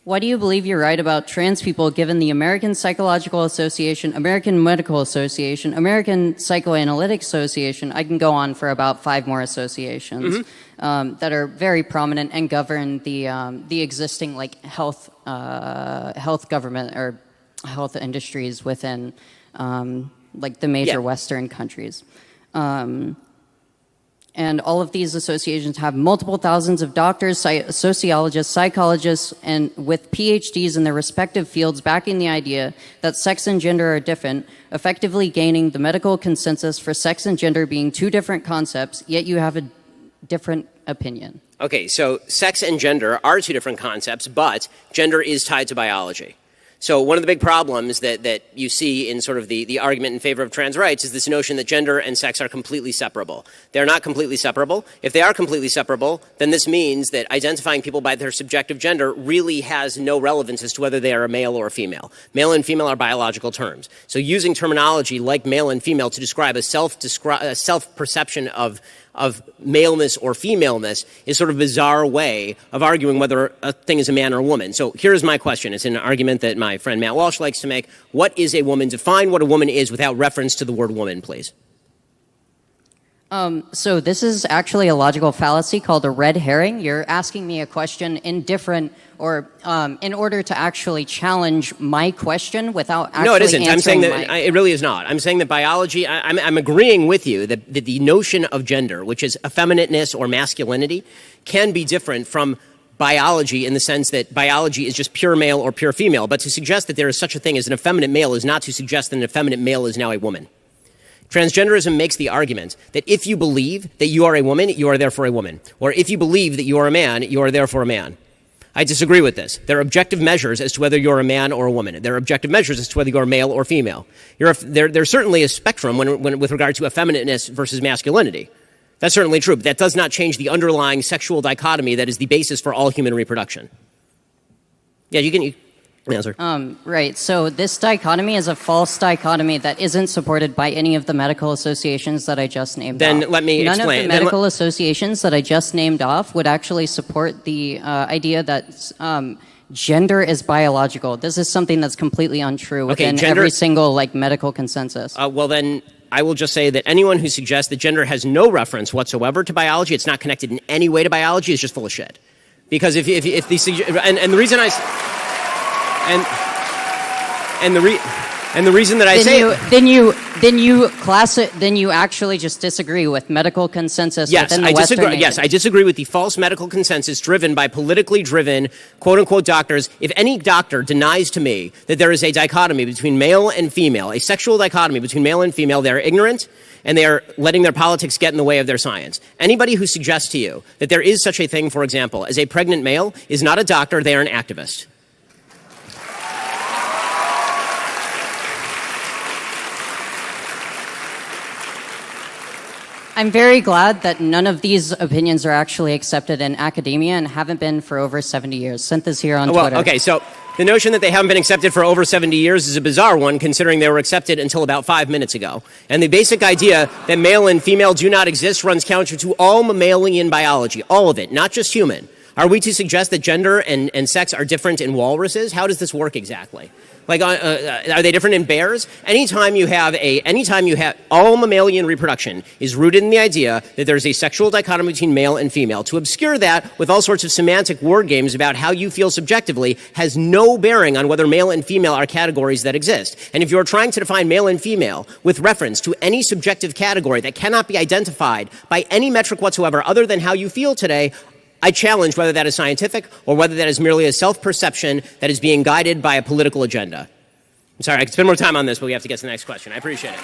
Why do you believe you're right about trans people given the American Psychological Association, American Medical Association, American Psychoanalytic Association? I can go on for about 5 more associations that are very prominent and govern the existing like health government or health industries within like the major Western countries. And all of these associations have multiple thousands of doctors, sociologists, psychologists, and with PhDs in their respective fields backing the idea that sex and gender are different, effectively gaining the medical consensus for sex and gender being 2 different concepts, yet you have a different opinion. Okay, so sex and gender are 2 different concepts, but gender is tied to biology. So one of the big problems that you see in sort of the argument in favor of trans rights is this notion that gender and sex are completely separable. They're not completely separable. If they are completely separable, then this means that identifying people by their subjective gender really has no relevance as to whether they are a male or a female. Male and female are biological terms. So using terminology like male and female to describe a self-perception of maleness or femaleness is sort of a bizarre way of arguing whether a thing is a man or a woman. So here's my question. It's an argument that my friend Matt Walsh likes to make. What is a woman? Define what a woman is without reference to the word woman, please. So this is actually a logical fallacy called a red herring. You're asking me a question in order to actually challenge my question without actually No, it isn't. I'm saying that it really is not. I'm saying that biology, I'm agreeing with you that the notion of gender, which is effeminateness or masculinity, can be different from biology in the sense that biology is just pure male or pure female. But to suggest that there is such a thing as an effeminate male is not to suggest that an effeminate male is now a woman. Transgenderism makes the argument that if you believe that you are a woman, you are therefore a woman. Or if you believe that you are a man, you are therefore a man. I disagree with this. There are objective measures as to whether you're a man or a woman. There are objective measures as to whether you're male or female. There's certainly a spectrum with regard to effeminateness versus masculinity. That's certainly true, but that does not change the underlying sexual dichotomy that is the basis for all human reproduction. Yeah, you can answer. Right. So this dichotomy is a false dichotomy that isn't supported by any of the medical associations that I just named off. Then let me explain. None of the medical associations that I just named off would actually support the idea that gender is biological. This is something that's completely untrue within every single medical consensus. Well, then I will just say that anyone who suggests that gender has no reference whatsoever to biology, it's not connected in any way to biology, is just full of shit. Because if the reason I and the reason that I say then you actually just disagree with medical consensus yes, within the Western nation. Yes, I disagree with the false medical consensus driven by politically driven quote-unquote doctors. If any doctor denies to me that there is a dichotomy between male and female, a sexual dichotomy between male and female, they are ignorant and they are letting their politics get in the way of their science. Anybody who suggests to you that there is such a thing, for example, as a pregnant male is not a doctor, they are an activist. I'm very glad that none of these opinions are actually accepted in academia and haven't been for over 70 years. Sent this here on Twitter. Okay, so the notion that they haven't been accepted for over 70 years is a bizarre one, considering they were accepted until about 5 minutes ago. And the basic idea that male and female do not exist runs counter to all mammalian biology, all of it, not just human. Are we to suggest that gender and sex are different in walruses? How does this work exactly? Are they different in bears? Anytime you have all mammalian reproduction is rooted in the idea that there's a sexual dichotomy between male and female. To obscure that with all sorts of semantic word games about how you feel subjectively has no bearing on whether male and female are categories that exist. And if you're trying to define male and female with reference to any subjective category that cannot be identified by any metric whatsoever other than how you feel today, I challenge whether that is scientific or whether that is merely a self-perception that is being guided by a political agenda. I'm sorry, I could spend more time on this, but we have to get to the next question. I appreciate it.